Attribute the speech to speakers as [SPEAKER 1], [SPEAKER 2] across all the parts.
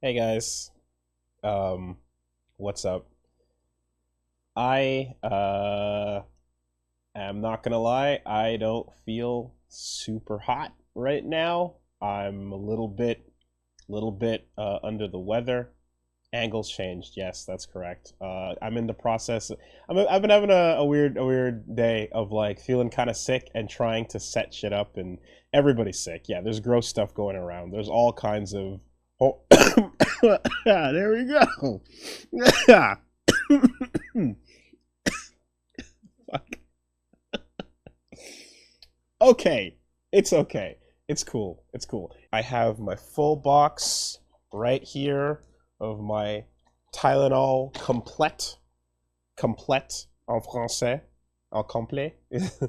[SPEAKER 1] Hey guys, um, what's up? I am not gonna lie, I don't feel super hot right now. I'm a little bit under the weather. Angles changed. Yes, that's correct. I'm in the process. I've been having a weird day of like feeling kind of sick and trying to set shit up, and everybody's sick. Yeah, there's gross stuff going around. There's all kinds of. Oh, there we go. Fuck. Okay, it's okay. It's cool. It's cool. I have my full box right here of my Tylenol complete en français, en complet. It's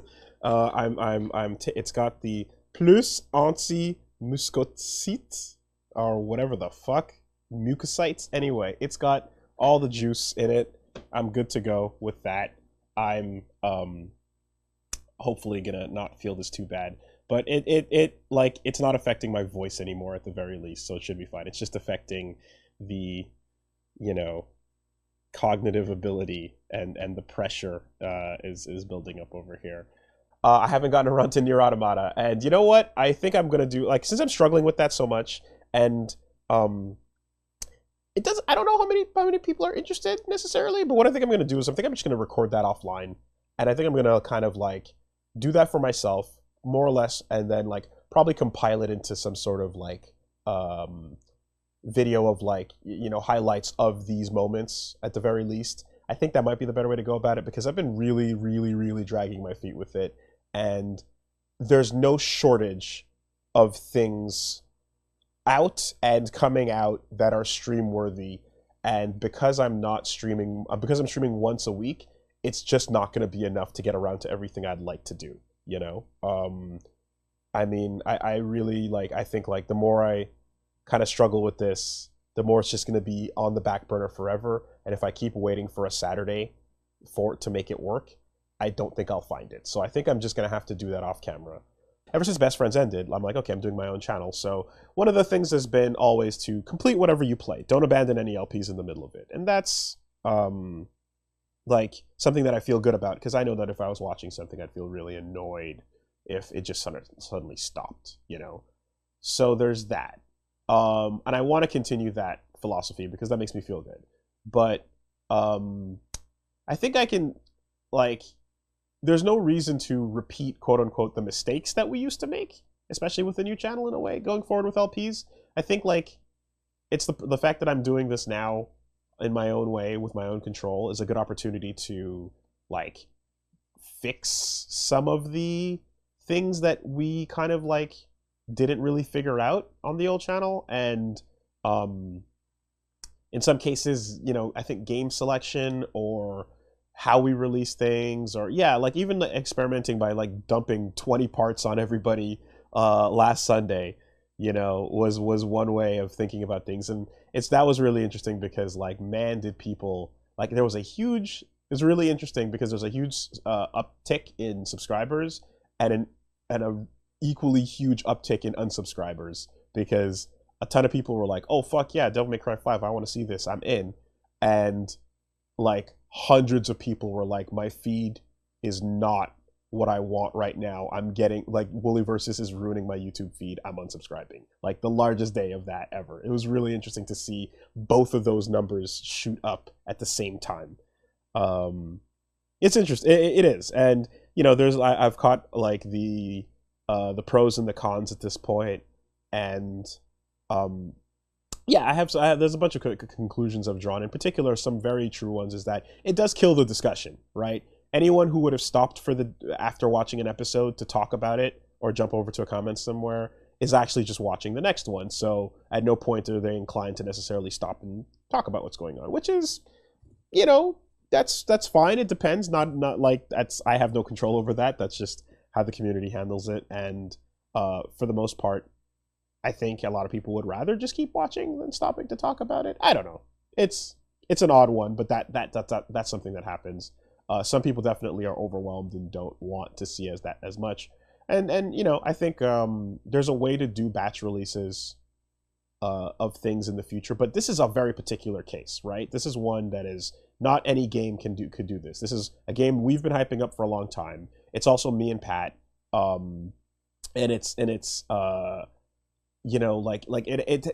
[SPEAKER 1] got the plus anti muscocyte or whatever the fuck mucocytes. Anyway, it's got all the juice in it. I'm good to go with that. I'm hopefully gonna not feel this too bad. But it like it's not affecting my voice anymore at the very least, so it should be fine. It's just affecting the you know cognitive ability and the pressure is building up over here. I haven't gotten around to Near Automata, and you know what? I think I'm gonna do like since I'm struggling with that so much, and um, it does. I don't know how many people are interested necessarily, but what I think I'm gonna do is I think I'm just gonna record that offline, and I think I'm gonna kind of like do that for myself more or less, and then like probably compile it into some sort of like um video of like highlights of these moments at the very least. I think that might be the better way to go about it because I've been really, really, really dragging my feet with it, and there's no shortage of things out and coming out that are stream worthy. And because I'm streaming once a week, it's just not going to be enough to get around to everything I'd like to do. I mean, I really like. I think like the more I kind of struggle with this, the more it's just going to be on the back burner forever. And if I keep waiting for a Saturday for it to make it work, I don't think I'll find it. So I think I'm just going to have to do that off camera. Ever since Best Friends ended, I'm like, okay, I'm doing my own channel. So one of the things has been always to complete whatever you play. Don't abandon any LPs in the middle of it. And that's like something that I feel good about because I know that if I was watching something, I'd feel really annoyed if it just suddenly stopped. So there's that. And I want to continue that philosophy because that makes me feel good. But I think I can, like, there's no reason to repeat, quote unquote, the mistakes that we used to make, especially with the new channel in a way, going forward with LPs. I think, like, it's the fact that I'm doing this now in my own way with my own control is a good opportunity to, like, fix some of the things that we kind of, like, didn't really figure out on the old channel. And um in some cases, I think game selection or how we release things, or yeah, like even like experimenting by like dumping 20 parts on everybody last Sunday, was one way of thinking about things. And that was really interesting because like man did people like it's really interesting because there's a huge uptick in subscribers and a equally huge uptick in unsubscribers because a ton of people were like, "Oh fuck yeah, Devil May Cry 5, I want to see this. I'm in." And like hundreds of people were like, "My feed is not what I want right now. I'm getting like WoolieVersus is ruining my YouTube feed. I'm unsubscribing." Like the largest day of that ever. It was really interesting to see both of those numbers shoot up at the same time. It's interesting. It is, and I've caught like the pros and the cons at this point, and um, yeah, there's a bunch of conclusions I've drawn. In particular, some very true ones is that it does kill the discussion, right? Anyone who would have stopped after watching an episode to talk about it or jump over to a comment somewhere is actually just watching the next one. So at no point are they inclined to necessarily stop and talk about what's going on, which is, you know, that's fine. It depends. Not like I have no control over that. That's just how the community handles it. And for the most part, I think a lot of people would rather just keep watching than stopping to talk about it. I don't know. It's an odd one, but that's something that happens. Some people definitely are overwhelmed and don't want to see as much. And I think there's a way to do batch releases of things in the future. But this is a very particular case, right? This is one that is not any game could do this. This is a game we've been hyping up for a long time. It's also me and Pat, and it's you know, like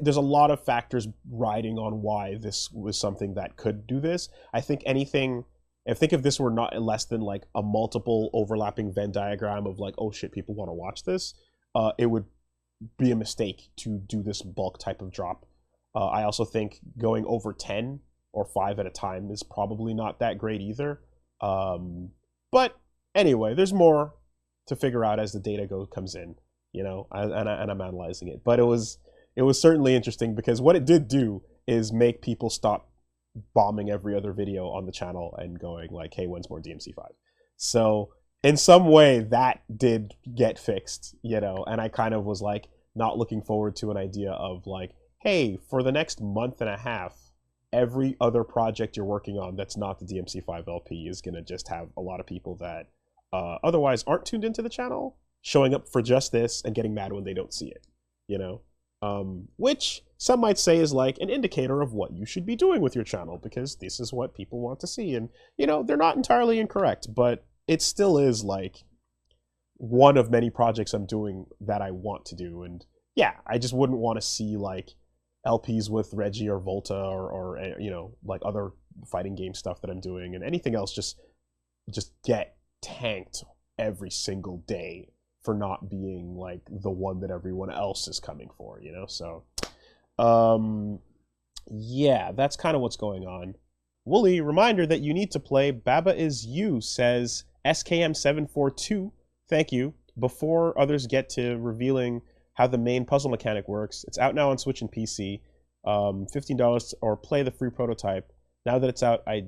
[SPEAKER 1] there's a lot of factors riding on why this was something that could do this. I think if this were not less than like a multiple overlapping Venn diagram of like, oh shit, people want to watch this, it would be a mistake to do this bulk type of drop. I also think going over 10 or 5 at a time is probably not that great either. But anyway, there's more to figure out as the data comes in, you know, and I'm analyzing it. But it was certainly interesting because what it did do is make people stop bombing every other video on the channel and going like, hey, when's more DMC5? So in some way that did get fixed, you know, and I kind of was like not looking forward to an idea of like, hey, for the next month and a half, every other project you're working on that's not the DMC5 LP is going to just have a lot of people that otherwise aren't tuned into the channel showing up for just this and getting mad when they don't see it, you know? Which some might say is like an indicator of what you should be doing with your channel, because this is what people want to see. And, you know, they're not entirely incorrect, but it still is like one of many projects I'm doing that I want to do. And yeah, I just wouldn't want to see like LPs with Reggie or Volta or you know, like other fighting game stuff that I'm doing, and anything else just get tanked every single day for not being like the one that everyone else is coming for, you know? So yeah, that's kind of what's going on. Woolie, reminder that you need to play Baba Is You, says SKM742. Thank you. Before others get to revealing how the main puzzle mechanic works, it's out now on Switch and PC. $15 or play the free prototype. Now that it's out, I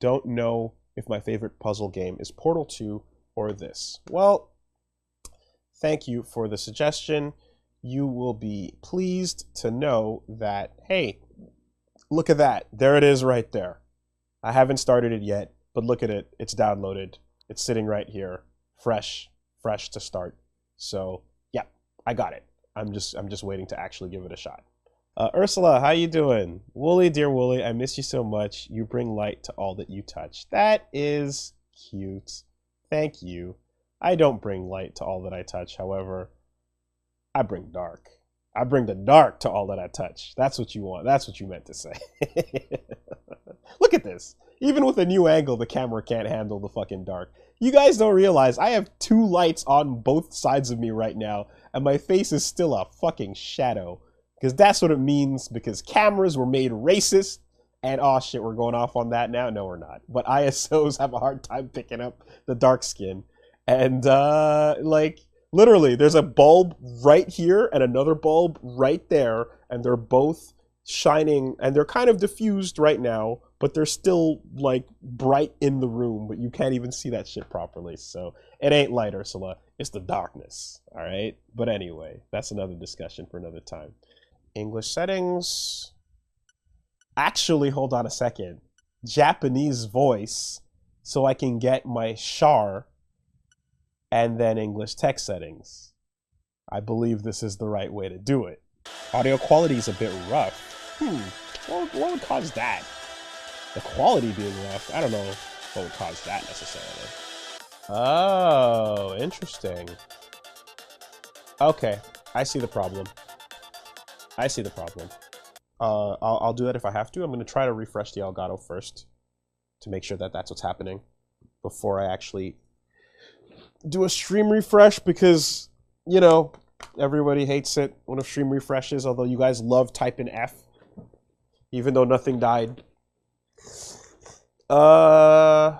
[SPEAKER 1] don't know if my favorite puzzle game is Portal 2 or this. Well, thank you for the suggestion. You will be pleased to know that, hey, look at that. There it is right there. I haven't started it yet, but look at it. It's downloaded. It's sitting right here, fresh to start. So yeah, I got it. I'm just waiting to actually give it a shot. Ursula, how you doing? Woolie, dear Woolie, I miss you so much. You bring light to all that you touch. That is cute. Thank you. I don't bring light to all that I touch, however, I bring dark. I bring the dark to all that I touch. That's what you want. That's what you meant to say. Look at this. Even with a new angle, the camera can't handle the fucking dark. You guys don't realize I have 2 lights on both sides of me right now, and my face is still a fucking shadow. Because that's what it means, because cameras were made racist, and oh shit, we're going off on that now? No, we're not. But ISOs have a hard time picking up the dark skin. And, like, literally, there's a bulb right here and another bulb right there, and they're both shining, and they're kind of diffused right now, but they're still, like, bright in the room, but you can't even see that shit properly. So it ain't light, Ursula. It's the darkness, all right? But anyway, that's another discussion for another time. English settings. Actually, hold on a second. Japanese voice, so I can get my char, and then English text settings. I believe this is the right way to do it. Audio quality is a bit rough. What would cause that? The quality being rough? I don't know what would cause that necessarily. Oh, interesting. Okay, I see the problem. I see the problem. I'll do that if I have to. I'm going to try to refresh the Elgato first to make sure that that's what's happening before I actually do a stream refresh, because, you know, everybody hates it when a stream refreshes, although you guys love typing F, even though nothing died. We're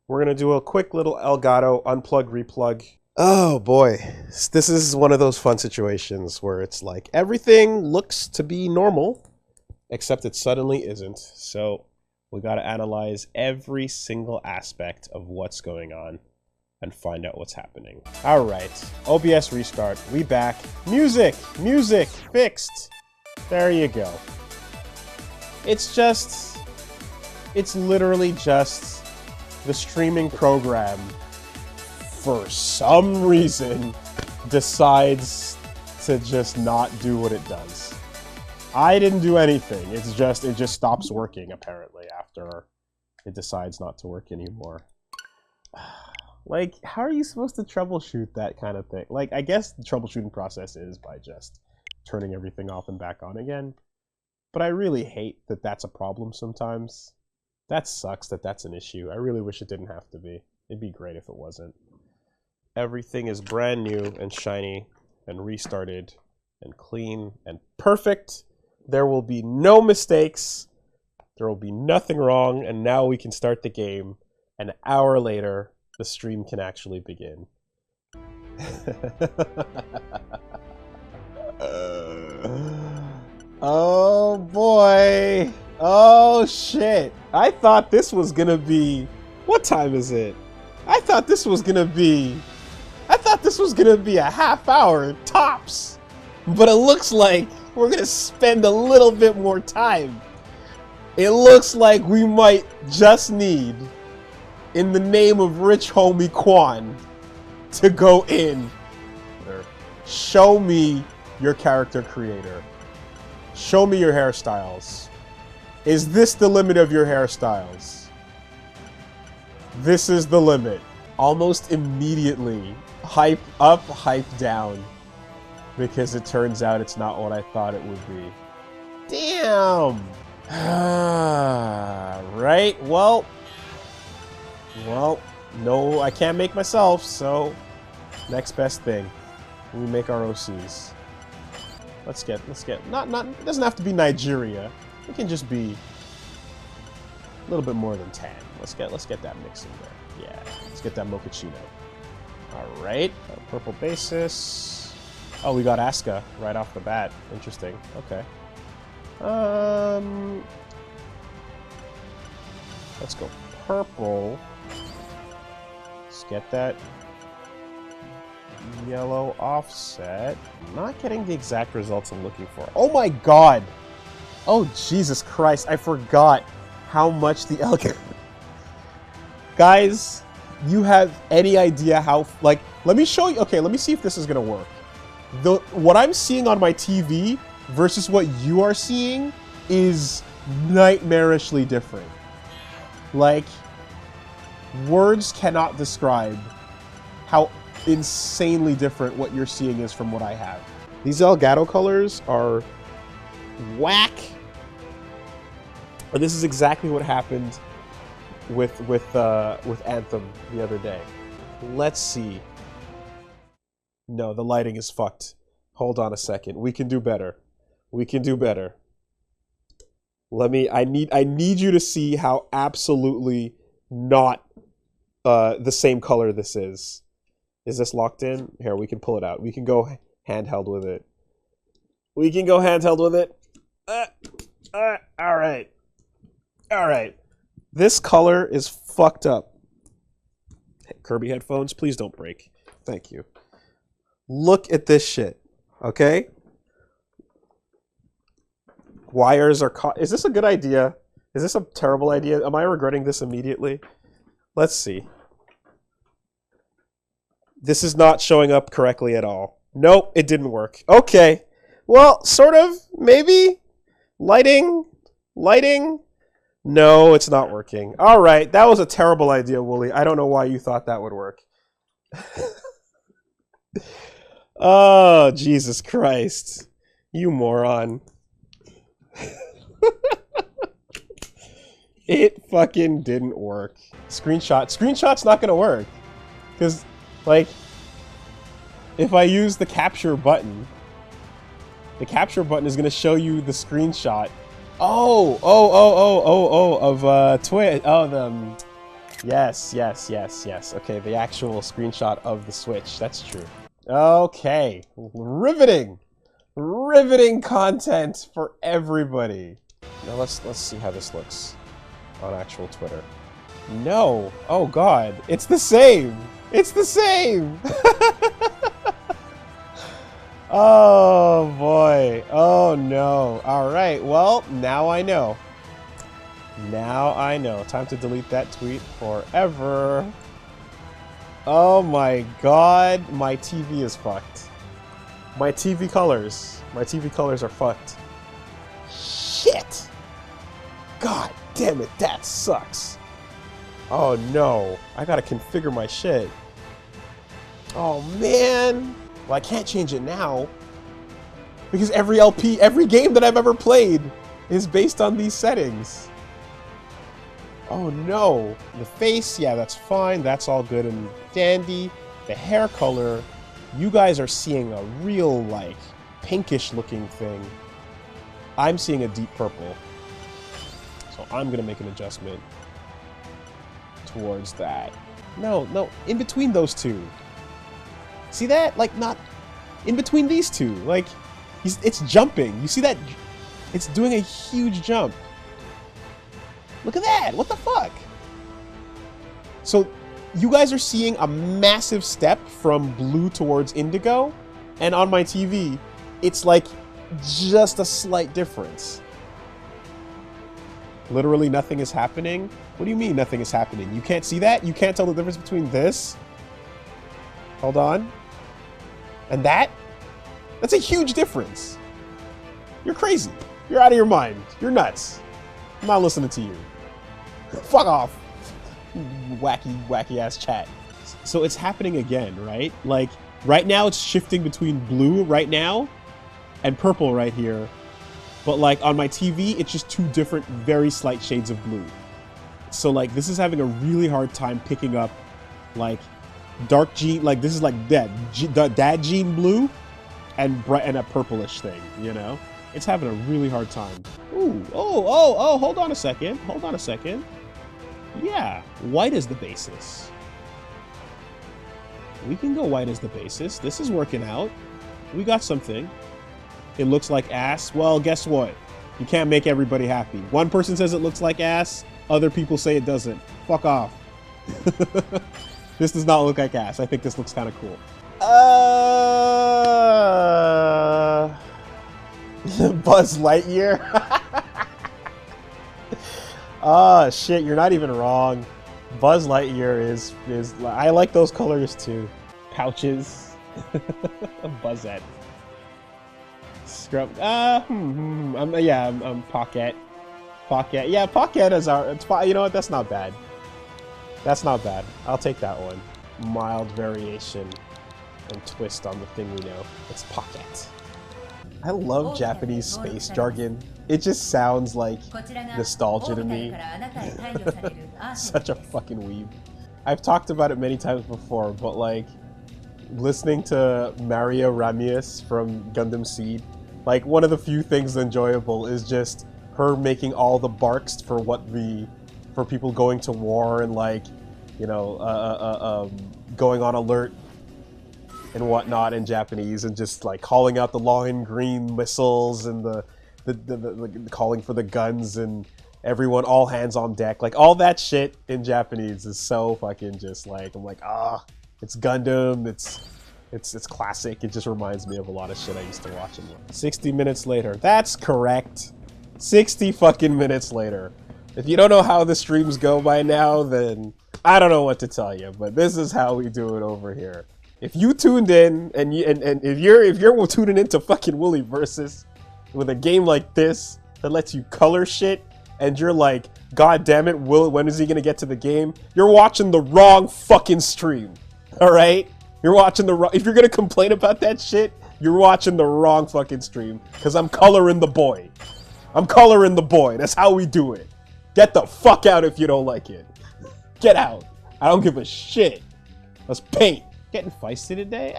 [SPEAKER 1] going to do a quick little Elgato unplug, replug. Oh boy, this is one of those fun situations where it's like everything looks to be normal, except it suddenly isn't. So we got to analyze every single aspect of what's going on and find out what's happening. All right, OBS restart. We back. Music fixed. There you go. It's literally just the streaming program, for some reason, decides to just not do what it does. I didn't do anything. It just stops working apparently after it decides not to work anymore. Like, how are you supposed to troubleshoot that kind of thing? Like, I guess the troubleshooting process is by just turning everything off and back on again. But I really hate that that's a problem sometimes. That sucks that that's an issue. I really wish it didn't have to be. It'd be great if it wasn't. Everything is brand new and shiny and restarted and clean and perfect. There will be no mistakes. There will be nothing wrong. And now we can start the game. An hour later, the stream can actually begin. Oh boy. Oh shit. I thought this was gonna be... What time is it? I thought this was gonna be a half hour tops. But it looks like we're gonna spend a little bit more time. It looks like we might just need, in the name of Rich Homie Quan, to go in. Show me your character creator. Show me your hairstyles. Is this the limit of your hairstyles? This is the limit. Almost immediately, hype up, hype down. Because it turns out it's not what I thought it would be. Damn! Right, well, no, I can't make myself, so next best thing. We make our OCs. Let's get, not, it doesn't have to be Nigeria. It can just be a little bit more than 10. Let's get that mix in there. Yeah, let's get that mochaccino. Alright, purple basis. Oh, we got Asuka right off the bat. Interesting, okay. Let's go purple. Let's get that yellow offset. I'm not getting the exact results I'm looking for. Oh my god! Oh Jesus Christ, I forgot how much the algorithm... Guys, you have any idea how... Like, let me show you... Okay, let me see if this is gonna work. What I'm seeing on my TV versus what you are seeing is nightmarishly different. Like, words cannot describe how insanely different what you're seeing is from what I have. These Elgato colors are whack. And this is exactly what happened with Anthem the other day. Let's see. No, the lighting is fucked. Hold on a second. We can do better. We can do better. I need you to see how absolutely not the same color this is. Is this locked in? Here, we can pull it out. We can go handheld with it. We can go handheld with it. Alright. Alright. This color is fucked up. Kirby headphones, please don't break. Thank you. Look at this shit. Okay? Wires are caught. Is this a good idea? Is this a terrible idea? Am I regretting this immediately? Let's see. This is not showing up correctly at all. Nope, it didn't work. Okay. Well, sort of. Maybe. Lighting. Lighting. No, it's not working. All right. That was a terrible idea, Woolie. I don't know why you thought that would work. Oh, Jesus Christ. You moron. It fucking didn't work. Screenshot's not gonna work. Because, like, if I use the capture button is gonna show you the screenshot. Of Twitch. Oh, yes. Okay, the actual screenshot of the Switch. That's true. Okay, riveting content for everybody. Now let's see how this looks on actual Twitter. No, oh god, it's the same. It's the same. Oh boy. Oh no. All right. Well, now I know. Now I know. Time to delete that tweet forever. Oh my god, my TV is fucked. My TV colors are fucked. shit! God damn it, that sucks. Oh no, I gotta configure my shit. Oh man! Well, I can't change it now. Because every game that I've ever played is based on these settings. Oh no. The face, yeah, that's fine. That's all good and dandy. The hair color, you guys are seeing a real, like, pinkish looking thing. I'm seeing a deep purple. So I'm gonna make an adjustment towards that. No, in between those two. See that? Like, not in between these two. Like, it's jumping. You see that? It's doing a huge jump. Look at that. What the fuck? So you guys are seeing a massive step from blue towards indigo. And on my TV, it's like just a slight difference. Literally nothing is happening. What do you mean nothing is happening? You can't see that? You can't tell the difference between this? Hold on. And that? That's a huge difference. You're crazy. You're out of your mind. You're nuts. I'm not listening to you. Fuck off. Wacky ass chat. So it's happening again, right? Like, right now it's shifting between blue right now and purple right here. But like on my TV, it's just two different, very slight shades of blue. So like this is having a really hard time picking up like dark jean, like this is like dad jean blue and a purplish thing, you know? It's having a really hard time. Ooh, oh, hold on a second. Hold on a second. Yeah, white is the basis. We can go white as the basis. This is working out. We got something. It looks like ass. Well, guess what? You can't make everybody happy. One person says it looks like ass. Other people say it doesn't. Fuck off. This does not look like ass. I think this looks kind of cool. Buzz Lightyear. Oh shit, you're not even wrong. Buzz Lightyear is I like those colors too. Pouches. Buzzette. Scrub. I'm Pocket. Pocket. Yeah, Pocket is our. You know what? That's not bad. That's not bad. I'll take that one. Mild variation and twist on the thing we know. It's Pocket. I love Japanese space jargon. It just sounds like nostalgia to me. Such a fucking weeb. I've talked about it many times before, but like listening to Maria Ramirez from Gundam Seed, like one of the few things enjoyable is just her making all the barks for for people going to war and like, you know, going on alert and whatnot in Japanese, and just like calling out the line green missiles and the calling for the guns and everyone, all hands on deck, like all that shit in Japanese is so fucking just like, I'm like, it's Gundam, it's classic. It just reminds me of a lot of shit I used to watch. 60 minutes later. That's correct. 60 fucking minutes later. If you don't know how the streams go by now, then I don't know what to tell you, but this is how we do it over here. If you tuned in and if you're tuning into fucking WoolieVersus with a game like this that lets you color shit and you're like, God damn it, when is he gonna get to the game? You're watching the wrong fucking stream. Alright? You're watching the wrong, if you're gonna complain about that shit, you're watching the wrong fucking stream. Cause I'm coloring the boy. I'm coloring the boy. That's how we do it. Get the fuck out if you don't like it. Get out. I don't give a shit. Let's paint. Getting feisty today?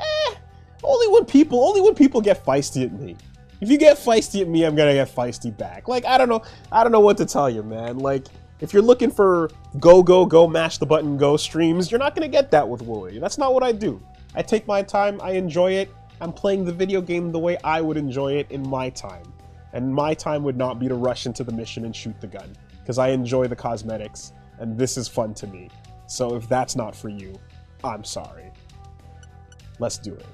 [SPEAKER 1] Only when people get feisty at me. If you get feisty at me, I'm gonna get feisty back. Like, I don't know what to tell you, man. Like, if you're looking for go, mash the button, go streams, you're not gonna get that with Woolie. That's not what I do. I take my time, I enjoy it. I'm playing the video game the way I would enjoy it in my time. And my time would not be to rush into the mission and shoot the gun. Because I enjoy the cosmetics, and this is fun to me. So if that's not for you, I'm sorry. Let's do it.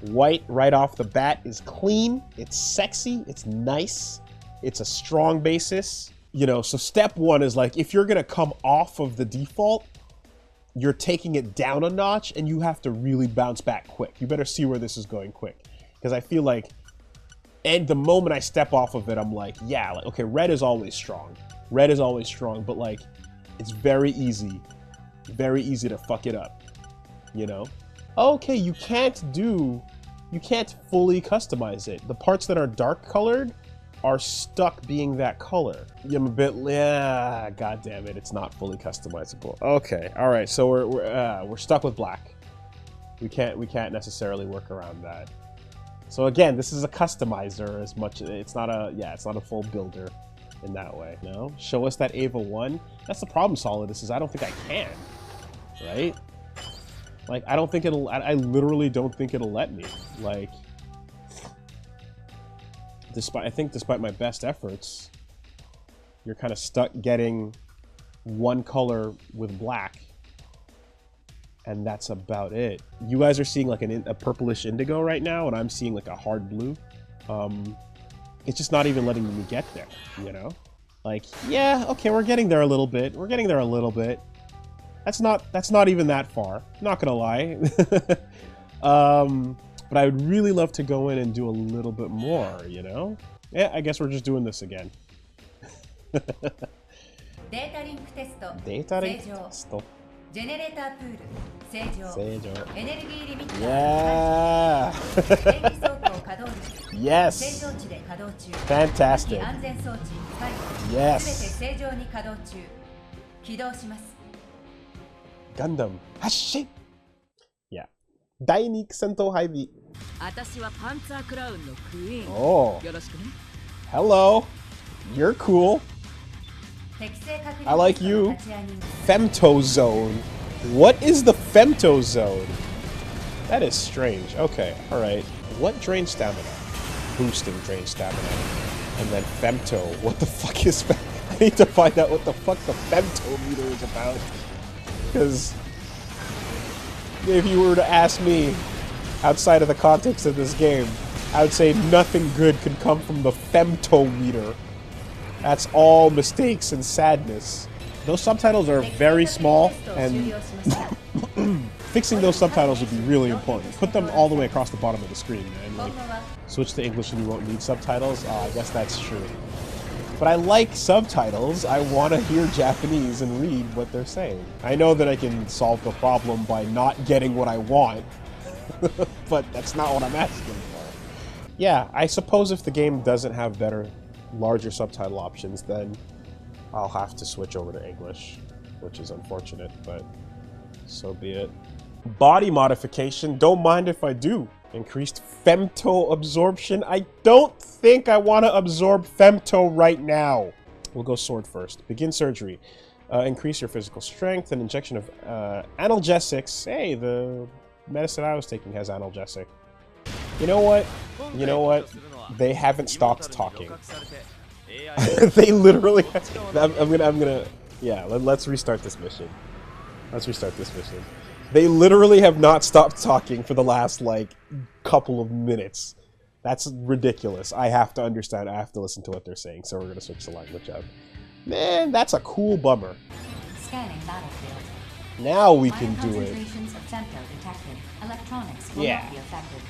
[SPEAKER 1] White right off the bat is clean, it's sexy, it's nice, it's a strong basis. You know, so step one is like, if you're gonna come off of the default, you're taking it down a notch and you have to really bounce back quick. You better see where this is going quick. Because I feel like And the moment I step off of it, I'm like, yeah, like, okay, red is always strong. Red is always strong, but like, it's very easy to fuck it up, you know? Okay, you can't fully customize it. The parts that are dark colored are stuck being that color. I'm a bit, yeah, god damn it, it's not fully customizable. Okay, all right, so we're stuck with black. We can't necessarily work around that. So again, this is a customizer as much. It's not a full builder in that way. No, show us that Ava 1. That's the problem, Solidus, is I don't think I can. Right? Like I don't think it'll. I literally don't think it'll let me. Like, despite my best efforts, you're kind of stuck getting one color with black. And that's about it. You guys are seeing like a purplish indigo right now, and I'm seeing like a hard blue. It's just not even letting me get there, you know? Like, yeah, okay, we're getting there a little bit. We're getting there a little bit. That's not even that far. Not gonna lie. But I would really love to go in and do a little bit more, you know? Yeah, I guess we're just doing this again.
[SPEAKER 2] Data link test.
[SPEAKER 1] Data link test.
[SPEAKER 2] Generator pool. 正常. Energy limit.
[SPEAKER 1] Yeah. Yes. Fantastic. Yes. Gundam. Hashi. Yeah. Dainic Sento Heavy. Oh. Hello. You're cool. I like you. Femtozone. What is the Femtozone? That is strange. Okay, alright. What drains stamina? Boosting drains stamina. And then Femto. What the fuck is that? I need to find out what the fuck the Femtometer is about. Because if you were to ask me outside of the context of this game, I would say nothing good can come from the Femtometer. That's all mistakes and sadness. Those subtitles are very small, and fixing those subtitles would be really important. Put them all the way across the bottom of the screen, man. Like, switch to English and you won't need subtitles. I guess that's true. But I like subtitles. I want to hear Japanese and read what they're saying. I know that I can solve the problem by not getting what I want, but that's not what I'm asking for. Yeah, I suppose if the game doesn't have larger subtitle options, then I'll have to switch over to English, which is unfortunate, but so be it. Body modification, don't mind if I do. Increased femto absorption. I don't think I want to absorb femto right now. We'll go sword first. Begin surgery. Increase your physical strength. An injection of analgesics. Hey, the medicine I was taking has analgesic. You know what? You know what? They haven't stopped talking. They literally. I'm gonna. Yeah. Let's restart this mission. Let's restart this mission. They literally have not stopped talking for the last like couple of minutes. That's ridiculous. I have to understand. I have to listen to what they're saying. So we're gonna switch the language up. Man, that's a cool bummer. Scanning battlefield. Now we can do it. Electronics will not be affected.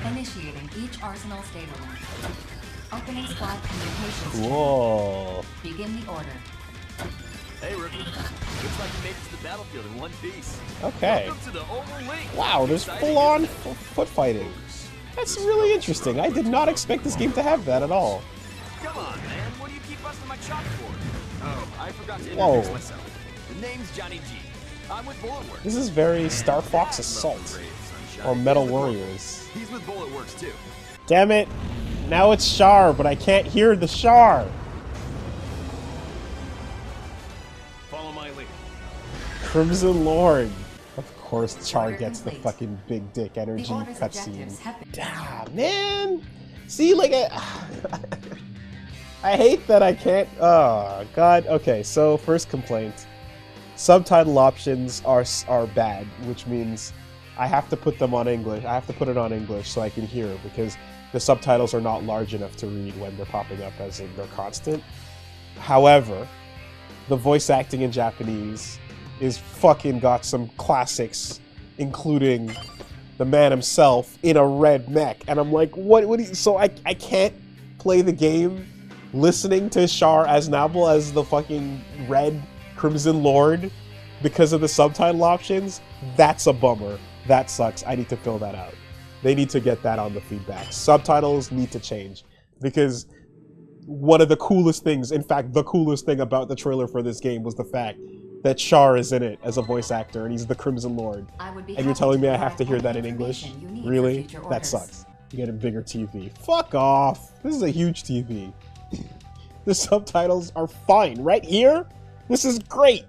[SPEAKER 1] Initiating each arsenal state alert. Opening squad communications. Whoa. Begin the order. Hey, rookie. Looks like you made it to the battlefield in one piece. Okay. Welcome to the Oval Link. Wow, there's full-on foot fighting. That's really interesting. I did not expect this game to have that at all. Come on, man. What do you keep busting my chops for? Oh, I forgot to introduce myself. The name's Johnny G. I'm with Bulletworks. This is very Star Fox Assault. Or Metal Warriors. He's with Bulletworks too. Damn it. Now it's Char, but I can't hear the Char. Follow my lead. Crimson Lord. Of course, Char gets the fucking big dick energy cutscene. Damn, man. See, like, I hate that I can't. Oh, God. Okay, so first complaint. Subtitle options are bad, which means I have to put them on English. I have to put it on English so I can hear, because the subtitles are not large enough to read when they're popping up as in they're constant. However, the voice acting in Japanese is fucking got some classics, including the man himself, in a red mech. And I'm like, what so I can't play the game listening to Char Aznable as the fucking red Crimson Lord because of the subtitle options? That's a bummer. That sucks. I need to fill that out. They need to get that on the feedback. Subtitles need to change, because one of the coolest things, in fact, the coolest thing about the trailer for this game was the fact that Char is in it as a voice actor, and he's the Crimson Lord. And you're telling me I have to hear that in English? Really? That sucks. You get a bigger TV. Fuck off. This is a huge TV. The subtitles are fine. Right here? This is great.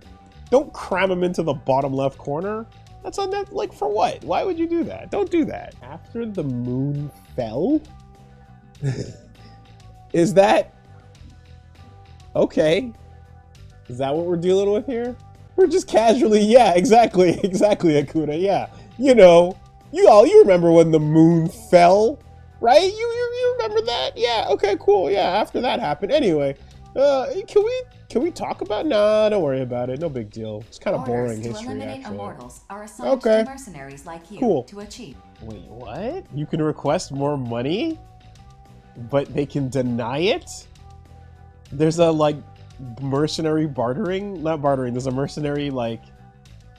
[SPEAKER 1] Don't cram them into the bottom left corner. That's on that, like, for what? Why would you do that? Don't do that. After the moon fell? Is that... Okay. Is that what we're dealing with here? We're just casually... Yeah, exactly, Akuna, yeah. You know, you remember when the moon fell, right? You remember that? Yeah, okay, cool, yeah, after that happened. Anyway, can we talk about... Nah, don't worry about it, no big deal. It's kind of boring history, actually.
[SPEAKER 2] Immortals are assigned to mercenaries like you
[SPEAKER 1] cool.
[SPEAKER 2] to achieve. Wait,
[SPEAKER 1] what? You can request more money, but they can deny it? There's a, like, mercenary bartering? Not bartering, there's a mercenary, like,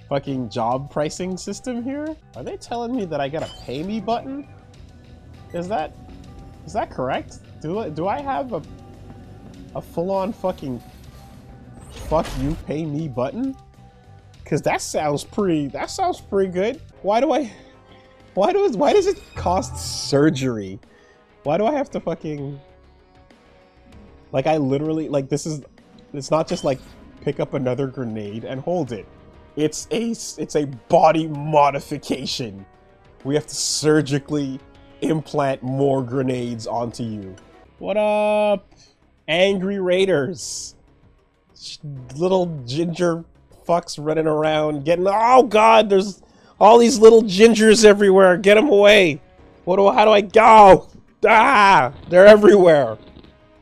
[SPEAKER 1] fucking job pricing system here? Are they telling me that I got a pay me button? Is that correct? Do I have a full-on fucking fuck you pay me button? Cause that sounds pretty good. Why does it cost surgery? Why do I have to fucking, like, I literally, like, it's not just like pick up another grenade and hold it. It's a body modification. We have to surgically implant more grenades onto you. What up, angry raiders? Little ginger fucks running around getting, oh god, there's all these little gingers everywhere. Get them away. How do I go? Ah, they're everywhere.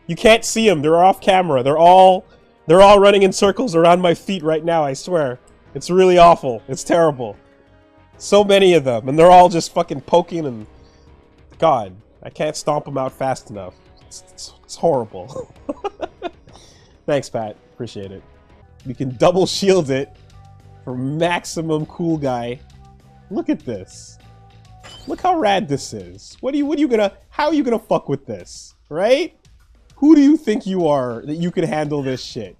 [SPEAKER 1] You can't see them. They're off camera. They're all running in circles around my feet right now, I swear. It's really awful. It's terrible. So many of them, and they're all just fucking poking, and god, I can't stomp them out fast enough. It's horrible. Thanks, Pat. Appreciate it. You can double shield it for maximum cool guy. Look at this. Look how rad this is. how are you gonna fuck with this, right? Who do you think you are that you can handle this shit?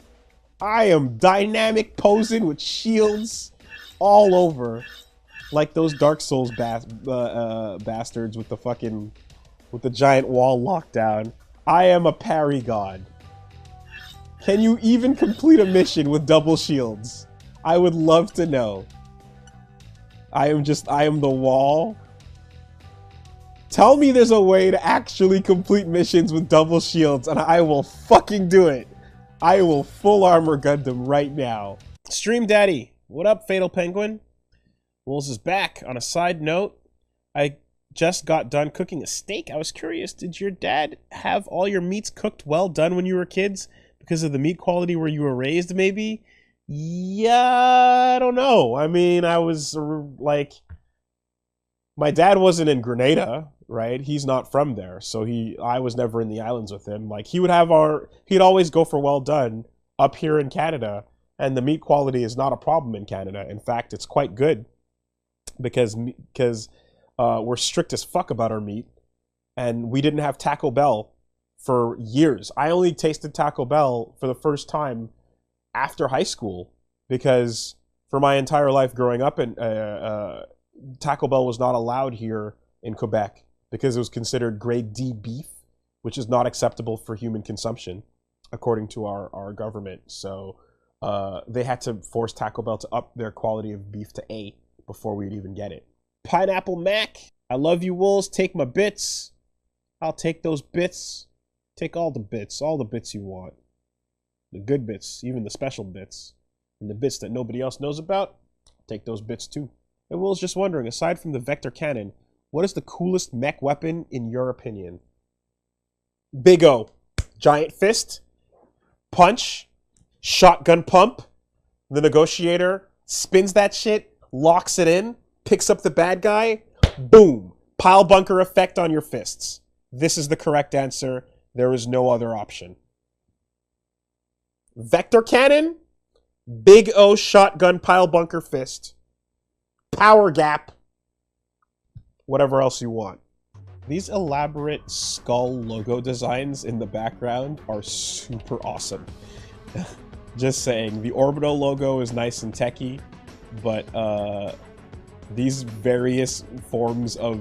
[SPEAKER 1] I am dynamic posing with shields all over, like those Dark Souls bastards with the giant wall lockdown. I am a parry god. Can you even complete a mission with double shields? I would love to know. I am the wall. Tell me there's a way to actually complete missions with double shields, and I will fucking do it. I will full armor Gundam right now. Stream Daddy, what up, Fatal Penguin? Wolves is back. On a side note, I just got done cooking a steak. I was curious, did your dad have all your meats cooked well done when you were kids? Because of the meat quality where you were raised, maybe? Yeah, I don't know. I mean, I was, like... My dad wasn't in Grenada, right? He's not from there, so I was never in the islands with him. Like, he'd always go for well done up here in Canada, and the meat quality is not a problem in Canada. In fact, it's quite good, because we're strict as fuck about our meat, and we didn't have Taco Bell for years. I only tasted Taco Bell for the first time after high school, because for my entire life growing up in Taco Bell was not allowed here in Quebec because it was considered grade D beef, which is not acceptable for human consumption according to our government. So they had to force Taco Bell to up their quality of beef to A before we'd even get it. Pineapple Mac, I love you, Wolves. Take my bits. I'll take those bits. Take all the bits you want. The good bits, even the special bits. And the bits that nobody else knows about, take those bits too. And Will's just wondering, aside from the Vector Cannon, what is the coolest mech weapon in your opinion? Big O. Giant Fist. Punch. Shotgun Pump. The Negotiator spins that shit, locks it in, picks up the bad guy. Boom. Pile bunker effect on your fists. This is the correct answer. There is no other option. Vector cannon, big O shotgun pile bunker fist, power gap, whatever else you want. These elaborate skull logo designs in the background are super awesome. Just saying, the orbital logo is nice and techy, but these various forms of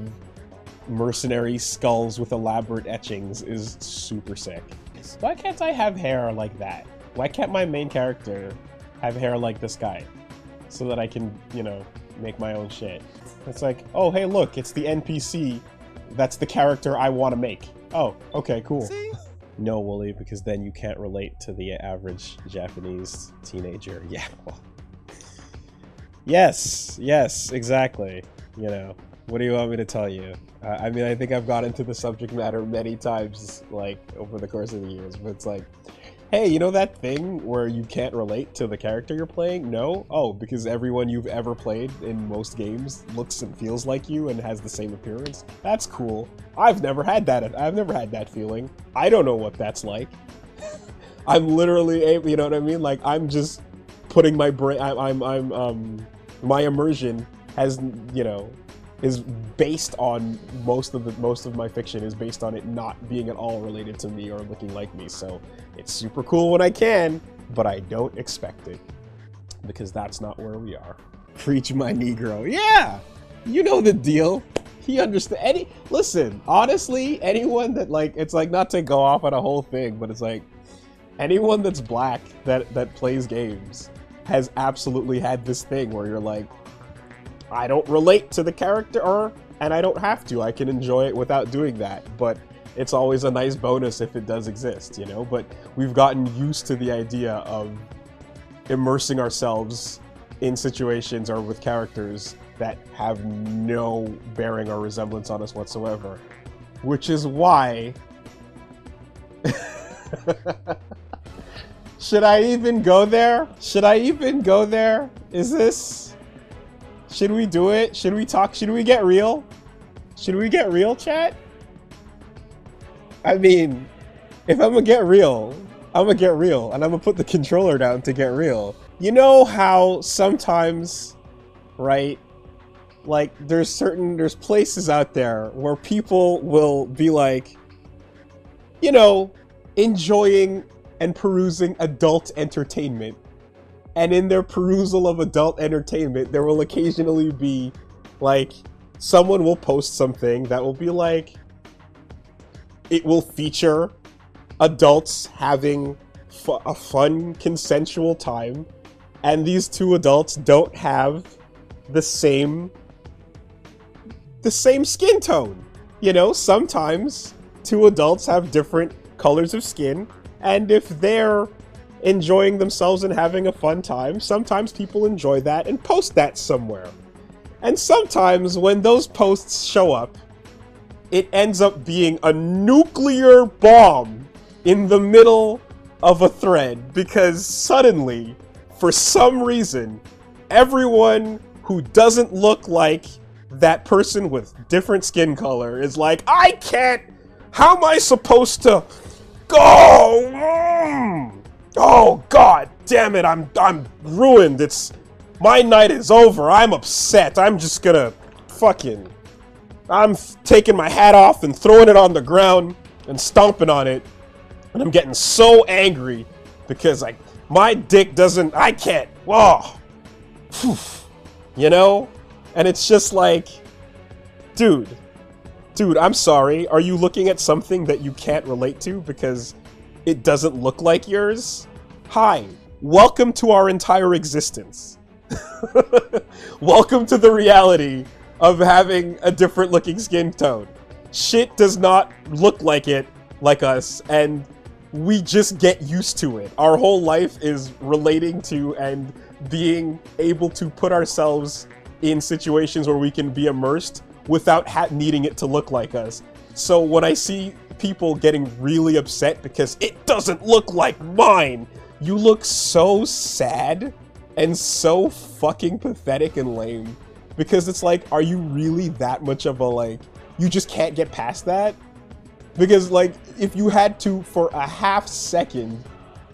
[SPEAKER 1] mercenary skulls with elaborate etchings is super sick. Why can't I have hair like that? Why can't my main character have hair like this guy? So that I can, you know, make my own shit. It's like, oh, hey, look, it's the NPC. That's the character I want to make. Oh, okay, cool. See? No, Woolie, because then you can't relate to the average Japanese teenager. Yeah, well. Yes, exactly. You know, what do you want me to tell you? I mean, I think I've got into the subject matter many times, like, over the course of the years, but it's like, hey, you know that thing where you can't relate to the character you're playing? No? Oh, because everyone you've ever played in most games looks and feels like you and has the same appearance? That's cool. I've never had that feeling. I don't know what that's like. I'm literally able, you know what I mean? Like, I'm just putting my brain, my immersion has, you know, is based on most of my fiction is based on it not being at all related to me or looking like me. So it's super cool when I can, but I don't expect it because that's not where we are. Preach my Negro. Yeah, you know the deal. He understands. Listen, honestly, anyone that, like, it's like, not to go off on a whole thing, but it's like anyone that's black that plays games has absolutely had this thing where you're like, I don't relate to the character, and I don't have to. I can enjoy it without doing that, but it's always a nice bonus if it does exist, you know? But we've gotten used to the idea of immersing ourselves in situations or with characters that have no bearing or resemblance on us whatsoever. Which is why... Should I even go there? Should I even go there? Is this... Should we do it? Should we talk? Should we get real? Should we get real, chat? I mean, if I'm gonna get real, I'm gonna get real, and I'm gonna put the controller down to get real. You know how sometimes, right, like, there's places out there where people will be like, you know, enjoying and perusing adult entertainment. And in their perusal of adult entertainment, there will occasionally be, like, someone will post something that will be like, it will feature adults having a fun, consensual time, and these two adults don't have the same skin tone. You know, sometimes two adults have different colors of skin, and if they're enjoying themselves and having a fun time, sometimes people enjoy that and post that somewhere. And sometimes when those posts show up, it ends up being a nuclear bomb in the middle of a thread, because suddenly, for some reason, everyone who doesn't look like that person with different skin color is like, I can't, how am I supposed to go? Oh, god damn it, I'm ruined. My night is over. I'm upset. I'm just gonna I'm taking my hat off and throwing it on the ground and stomping on it. And I'm getting so angry because, like, my dick doesn't, I can't, whoa. You know? And it's just like, dude, I'm sorry. Are you looking at something that you can't relate to because it doesn't look like yours? Hi, welcome to our entire existence. Welcome to the reality of having a different looking skin tone. Shit does not look like us, and we just get used to it. Our whole life is relating to and being able to put ourselves in situations where we can be immersed without needing it to look like us. So when I see people getting really upset because it doesn't look like mine, you look so sad and so fucking pathetic and lame. Because it's like, are you really that much of a, like, you just can't get past that? Because, like, if you had to, for a half second,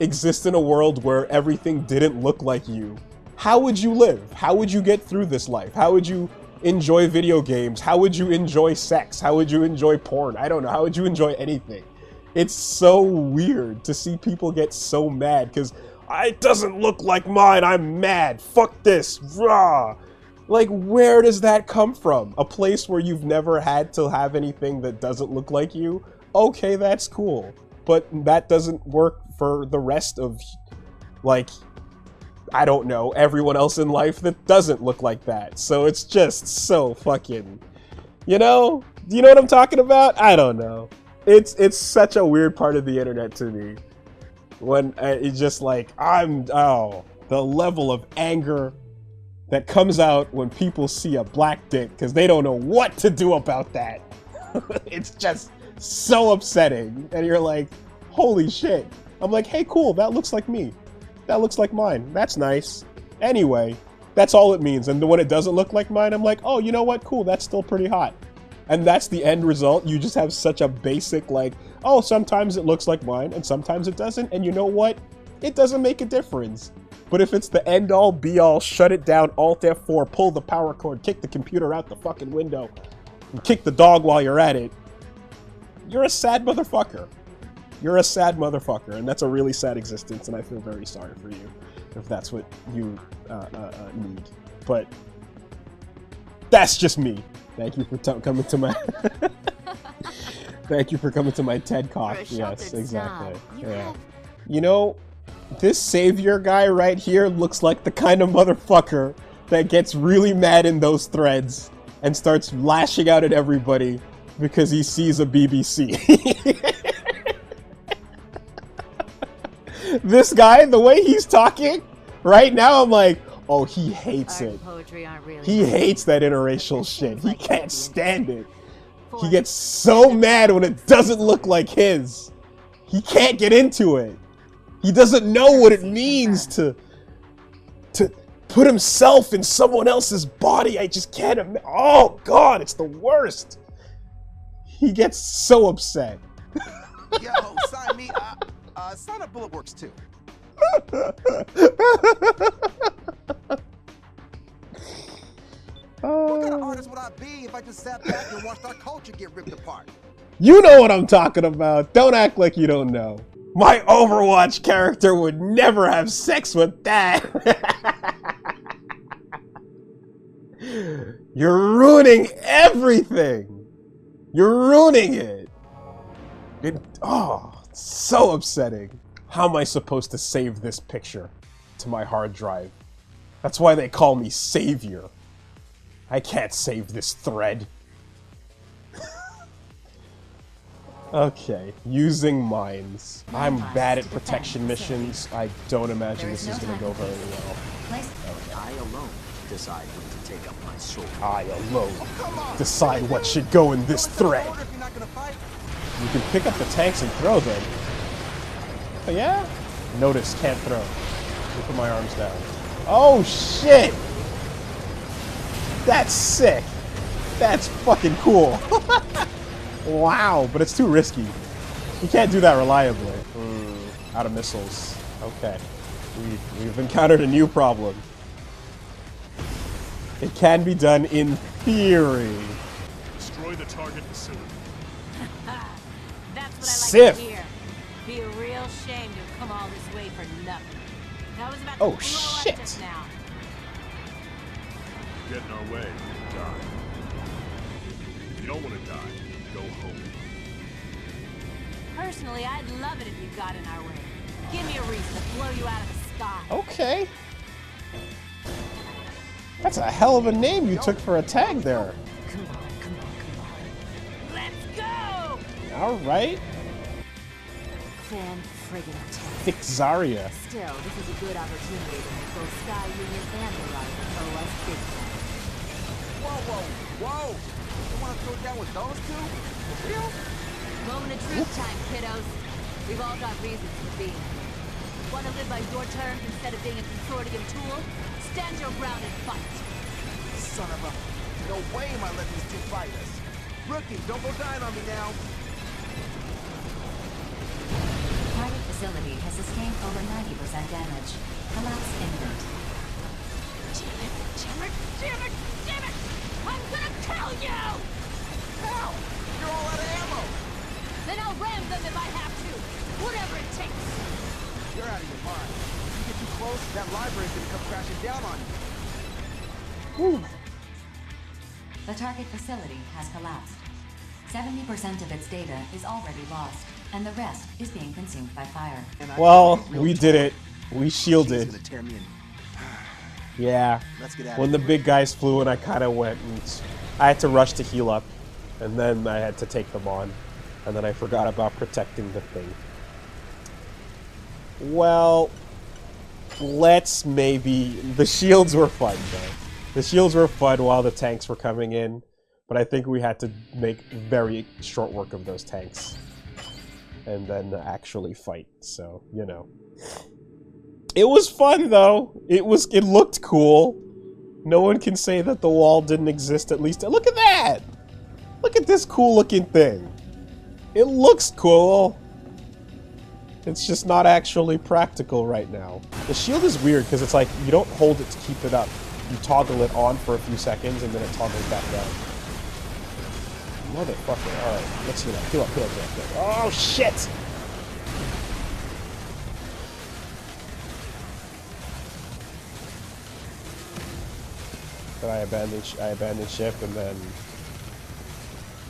[SPEAKER 1] exist in a world where everything didn't look like you, how would you live? How would you get through this life? How would you enjoy video games? How would you enjoy sex? How would you enjoy porn? I don't know. How would you enjoy anything? It's so weird to see people get so mad because it doesn't look like mine. I'm mad. Fuck this. Rah. Like, where does that come from? A place where you've never had to have anything that doesn't look like you? Okay, that's cool. But that doesn't work for the rest of, like, I don't know, everyone else in life that doesn't look like that. So it's just so fucking, you know? Do you know what I'm talking about? I don't know. It's such a weird part of the internet to me. When it's just like, the level of anger that comes out when people see a black dick because they don't know what to do about that. It's just so upsetting. And you're like, holy shit. I'm like, hey, cool, that looks like me. That looks like mine. That's nice. Anyway, that's all it means. And when it doesn't look like mine, I'm like, oh, you know what? Cool, that's still pretty hot. And that's the end result. You just have such a basic, like, oh, sometimes it looks like mine and sometimes it doesn't. And you know what? It doesn't make a difference. But if it's the end all be all, shut it down, Alt F4, pull the power cord, kick the computer out the fucking window, and kick the dog while you're at it, you're a sad motherfucker. You're a sad motherfucker, and that's a really sad existence, and I feel very sorry for you if that's what you need. But that's just me. Thank you for coming to my. Thank you for coming to my TED Talk. Yes, exactly. Yeah. You know, this savior guy right here looks like the kind of motherfucker that gets really mad in those threads and starts lashing out at everybody because he sees a BBC. This guy, the way he's talking right now, I'm like, oh, he hates it. He hates that interracial shit. He can't stand it. He gets so mad when it doesn't look like his. He can't get into it. He doesn't know what it means to put himself in someone else's body. I just can't imagine. Oh, God, it's the worst. He gets so upset.
[SPEAKER 3] Yo, sign me. Sign up Bullet Works too. What kind of artist would I be if I just sat back and watched our culture get ripped apart?
[SPEAKER 1] You know what I'm talking about. Don't act like you don't know. My Overwatch character would never have sex with that. You're ruining everything. You're ruining it. It's so upsetting. How am I supposed to save this picture to my hard drive? That's why they call me Savior. I can't save this thread. Okay, using mines. I'm bad at protection missions. I don't imagine this is gonna go very well.
[SPEAKER 4] I alone decide when to take up my sword.
[SPEAKER 1] I alone decide what should go in this thread. You can pick up the tanks and throw them. Oh, yeah? Notice, can't throw. Let me put my arms down. Oh, shit! That's sick. That's fucking cool. Wow, but it's too risky. You can't do that reliably. Out of missiles. Okay. We've encountered a new problem. It can be done in theory.
[SPEAKER 5] Destroy the target facility.
[SPEAKER 2] That's what
[SPEAKER 1] Sif.
[SPEAKER 2] I like to hear. Be a real shame to have come all this way for nothing. I was about to
[SPEAKER 1] Oh,
[SPEAKER 2] blow up
[SPEAKER 1] shit.
[SPEAKER 2] just now.
[SPEAKER 5] Get in our way, die. If you don't want to die, go home.
[SPEAKER 2] Personally, I'd love it if you got in our way. Give me a reason to blow you out of the sky.
[SPEAKER 1] Okay. That's a hell of a name you took for a tag there.
[SPEAKER 2] Come on. Let's go!
[SPEAKER 1] Alright.
[SPEAKER 2] Fan-friggin'
[SPEAKER 1] Thick Zarya.
[SPEAKER 2] Still, this is a good opportunity to make both Sky Union and the Rider owe us big time.
[SPEAKER 3] Whoa! You want to throw down with those two? For real?
[SPEAKER 2] Moment of truth time, kiddos. We've all got reasons for being here. Want to live by your terms instead of being a consortium tool? Stand your ground and fight.
[SPEAKER 3] Son of a... No way am I letting these two fight us. Rookie, don't go dying on me now.
[SPEAKER 6] Target facility has sustained over 90% damage. Collapse imminent.
[SPEAKER 2] Damn it! Damn it! Damn it! Damn it! I'm gonna kill you!
[SPEAKER 3] How? You're all out of ammo.
[SPEAKER 2] Then I'll ram them if I have to. Whatever it takes.
[SPEAKER 3] You're out of your mind. If you get too close, that library's gonna come crashing down on you.
[SPEAKER 6] The target facility has collapsed. 70% of its data is already lost, and the rest is being consumed by fire.
[SPEAKER 1] Well, we did it. We
[SPEAKER 3] She's
[SPEAKER 1] shielded.
[SPEAKER 3] gonna tear me in.
[SPEAKER 1] Yeah.
[SPEAKER 3] Let's get out
[SPEAKER 1] When
[SPEAKER 3] of
[SPEAKER 1] the
[SPEAKER 3] here.
[SPEAKER 1] big guys flew and I kind of went and I had to rush to heal up, and then I had to take them on, and then I forgot about protecting the thing. Well, let's maybe... The shields were fun, though. The shields were fun while the tanks were coming in, but I think we had to make very short work of those tanks. And then actually fight, so, you know. It was fun, though. It looked cool. No one can say that the wall didn't exist, at least. Look at that! Look at this cool-looking thing. It looks cool. It's just not actually practical right now. The shield is weird, because it's like, you don't hold it to keep it up. You toggle it on for a few seconds, and then it toggles back down. Motherfucker. Alright, let's heal up. Heal up, heal up, heal up, heal up. Oh, shit! Then I abandoned ship, and then...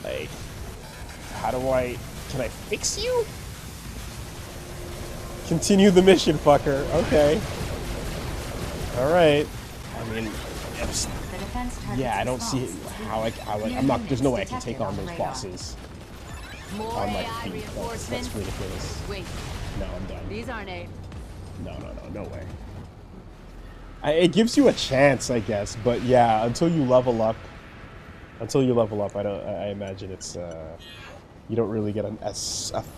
[SPEAKER 1] Like... How do I... Can I fix you? Continue the mission, fucker. Okay. Alright. I mean...
[SPEAKER 6] The defense target's
[SPEAKER 1] Yeah, I don't see
[SPEAKER 6] response is
[SPEAKER 1] how
[SPEAKER 6] weak.
[SPEAKER 1] I'm not... There's no way I can
[SPEAKER 6] Detected
[SPEAKER 1] take on
[SPEAKER 6] on the
[SPEAKER 1] those
[SPEAKER 6] radar.
[SPEAKER 1] bosses.
[SPEAKER 2] More
[SPEAKER 1] On my
[SPEAKER 2] AI
[SPEAKER 1] feet.
[SPEAKER 2] reinforcements.
[SPEAKER 1] That's ridiculous.
[SPEAKER 2] Wait,
[SPEAKER 1] No, I'm done.
[SPEAKER 2] these aren't aimed.
[SPEAKER 1] No way. It gives you a chance, I guess, but yeah, until you level up, I imagine it's, you don't really get a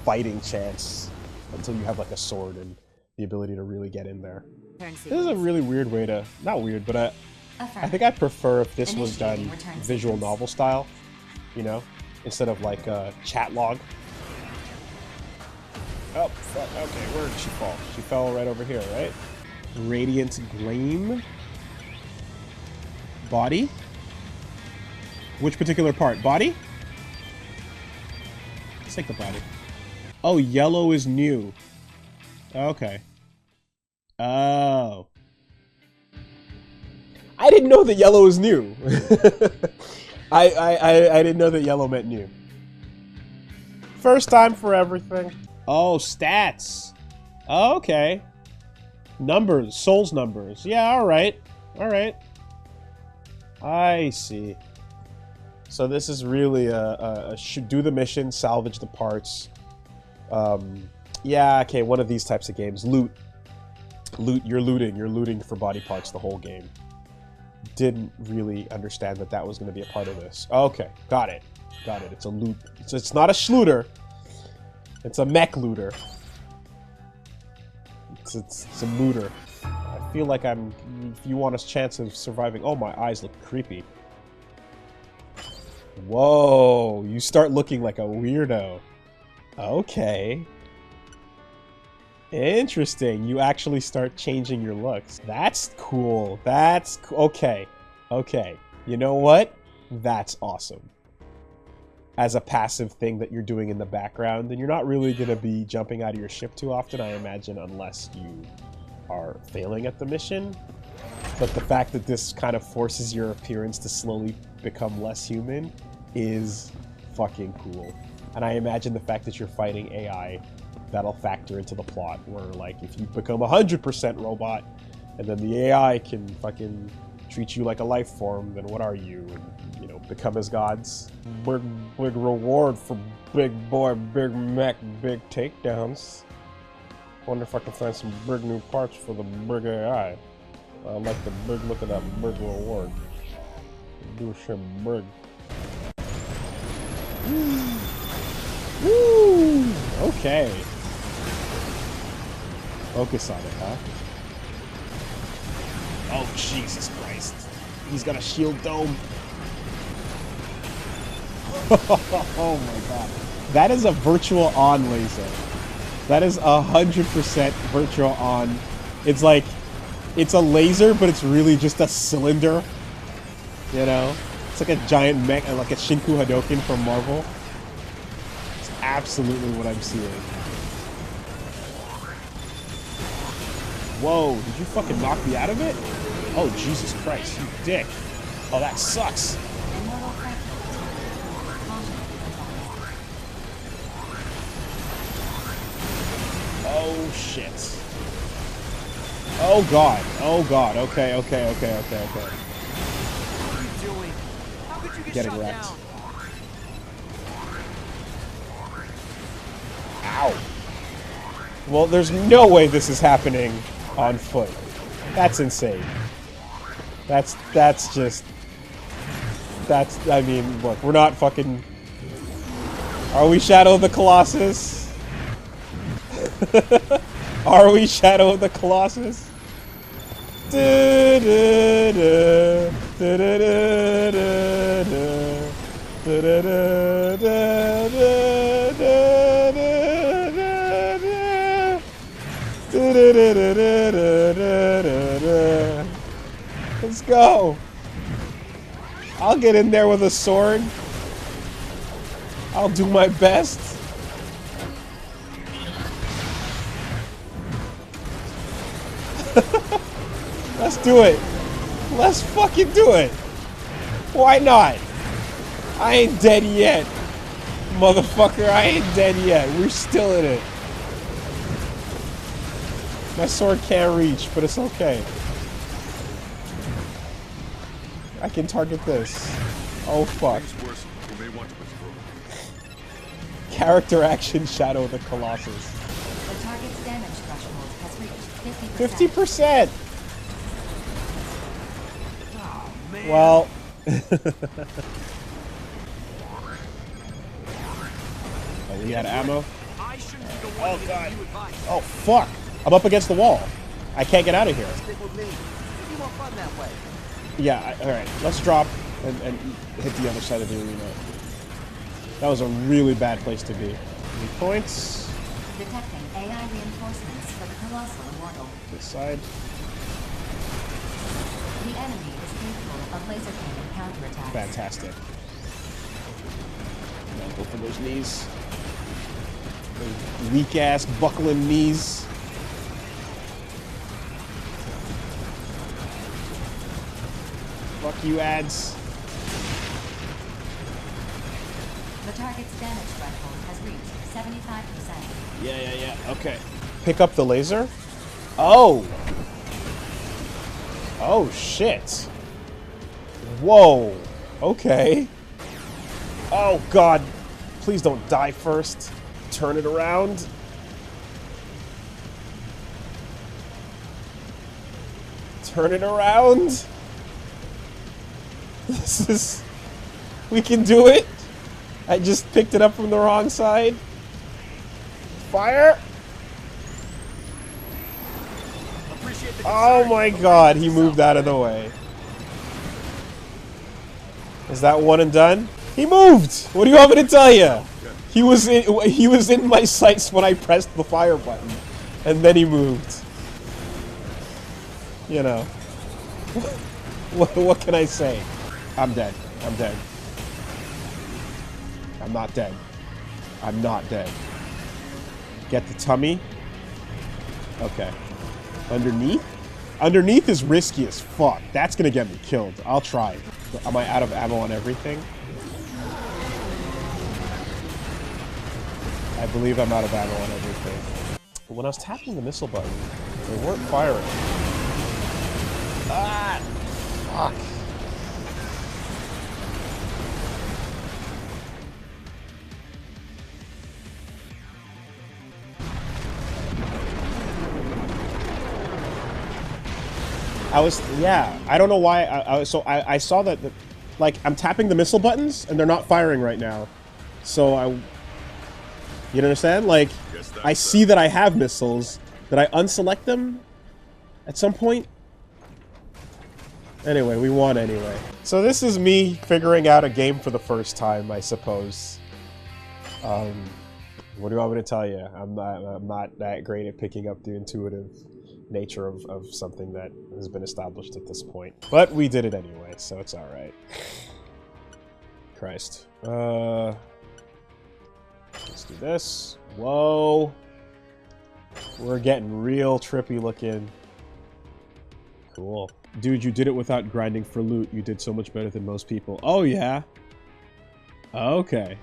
[SPEAKER 1] fighting chance until you have like a sword and the ability to really get in there.
[SPEAKER 2] Turn
[SPEAKER 1] This is a really weird way to, not weird, but I think I'd prefer if this was done
[SPEAKER 6] Initiating return
[SPEAKER 1] visual
[SPEAKER 6] sequence.
[SPEAKER 1] novel style, you know, instead of like chat log. Oh, fuck, okay, where did she fall? She fell right over here, right? Radiant Gleam. Body? Which particular part? Body? Let's take the body. Oh, yellow is new. Okay. Oh. I didn't know that yellow is new. I didn't know that yellow meant new. First time for everything. Oh, stats. Oh, okay. Numbers, souls numbers. Yeah, alright. Alright. I see. So this is really should do the mission, salvage the parts. Yeah, okay, one of these types of games. Loot. You're looting for body parts the whole game. Didn't really understand that that was going to be a part of this. Okay, got it. Got it. It's a loot. It's not a schluter. It's a mech looter. It's a looter. I feel like if you want a chance of surviving... Oh, my eyes look creepy. Whoa, you start looking like a weirdo. Okay. Interesting. You actually start changing your looks. That's cool. That's... Okay. Okay. You know what? That's awesome. As a passive thing that you're doing in the background, and you're not really going to be jumping out of your ship too often, I imagine, unless you are failing at the mission. But the fact that this kind of forces your appearance to slowly become less human is fucking cool. And I imagine the fact that you're fighting AI, that'll factor into the plot, where, like, if you become 100% robot, and then the AI can fucking treat you like a life form, then what are you? And, you know, become as gods. Big reward for big boy, big mech, big takedowns. Wonder if I can find some big new parts for the big AI. I like the big look of that big reward. Do shit big. Woo! Okay. Focus on it, huh? Oh, Jesus Christ. He's got a shield dome. Oh my god. That is a virtual on laser. That is 100% virtual on. It's like, it's a laser, but it's really just a cylinder. You know? It's like a giant mech, like a Shinku Hadoken from Marvel. It's absolutely what I'm seeing. Whoa, did you fucking knock me out of it? Oh, Jesus Christ, you dick. Oh, that sucks. Oh, shit. Oh, God. Oh, God. Okay, okay, okay, okay, okay.
[SPEAKER 3] What are you doing? How could you get
[SPEAKER 1] Getting
[SPEAKER 3] shot
[SPEAKER 1] wrecked.
[SPEAKER 3] down?
[SPEAKER 1] Ow. Well, there's no way this is happening on foot. That's insane. That's just... That's, I mean, look, we're not fucking... Are we Shadow of the Colossus? Are we Shadow of the Colossus? Let's go. I'll get in there with a sword. I'll do my best. Let's do it. Let's fucking do it. Why not? I ain't dead yet. Motherfucker, I ain't dead yet. We're still in it. My sword can't reach, but it's okay. I can target this. Oh fuck.
[SPEAKER 5] Things worse, you may want to withdraw.
[SPEAKER 1] Character action Shadow of the Colossus.
[SPEAKER 6] The target's damage threshold has reached 50%.
[SPEAKER 1] 50%!
[SPEAKER 3] Oh, man.
[SPEAKER 1] Well... Oh, we had ammo?
[SPEAKER 3] I shouldn't be the one
[SPEAKER 1] Oh,
[SPEAKER 3] giving
[SPEAKER 1] God.
[SPEAKER 3] you advice.
[SPEAKER 1] Oh, fuck! I'm up against the wall. I can't get out of here.
[SPEAKER 3] Stick with me. It'd be more fun that way.
[SPEAKER 1] Yeah, alright. Let's drop and hit the other side of the arena. That was a really bad place to be. Any points?
[SPEAKER 6] Detecting AI reinforcements for the Colossal Immortal.
[SPEAKER 1] This side.
[SPEAKER 6] The enemy is capable of laser cannon counterattacks.
[SPEAKER 1] Fantastic. Now go for those knees. Those weak-ass buckling knees. Fuck you, ads.
[SPEAKER 6] The target's damage threshold has reached 75%.
[SPEAKER 1] Yeah. Okay. Pick up the laser? Oh! Oh, shit. Whoa. Okay. Oh, God. Please don't die first. Turn it around. Turn it around. This is... We can do it. I just picked it up from the wrong side. Fire.
[SPEAKER 3] Appreciate the
[SPEAKER 1] Oh
[SPEAKER 3] concern,
[SPEAKER 1] my
[SPEAKER 3] but
[SPEAKER 1] god,
[SPEAKER 3] brace
[SPEAKER 1] he
[SPEAKER 3] yourself,
[SPEAKER 1] moved out of the
[SPEAKER 3] man.
[SPEAKER 1] way. Is that one and done? He moved! What do you want me to tell you? He was in my sights when I pressed the fire button. And then he moved. You know. What can I say? I'm dead. I'm dead. I'm not dead. I'm not dead. Get the tummy. Okay. Underneath? Underneath is risky as fuck. That's gonna get me killed. I'll try. Am I out of ammo on everything? I believe I'm out of ammo on everything. But when I was tapping the missile button, they weren't firing. Ah! Fuck. I don't know why, I saw that, like, I'm tapping the missile buttons, and they're not firing right now. So you understand? Like, I see that I have missiles. Did I unselect them at some point? Anyway, we won anyway. So this is me figuring out a game for the first time, I suppose. What do you want me to tell you? I'm not that great at picking up the intuitive nature of something that has been established at this point. But we did it anyway, so it's alright. Christ. Let's do this. Whoa. We're getting real trippy looking. Cool. Dude, you did it without grinding for loot. You did so much better than most people. Oh, yeah? Okay.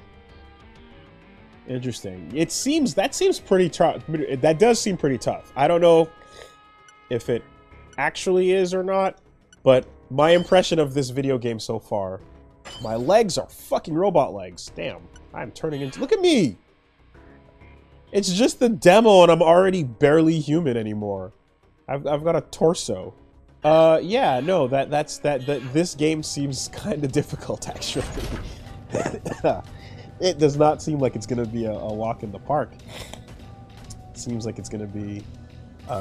[SPEAKER 1] Interesting. That seems pretty tough. That does seem pretty tough. I don't know if it actually is or not, but my impression of this video game so far, my legs are fucking robot legs. Damn. I'm turning into... Look at me! It's just the demo and I'm already barely human anymore. I've got a torso. Yeah, no, this game seems kind of difficult, actually. It does not seem like it's going to be a walk in the park. It seems like it's going to be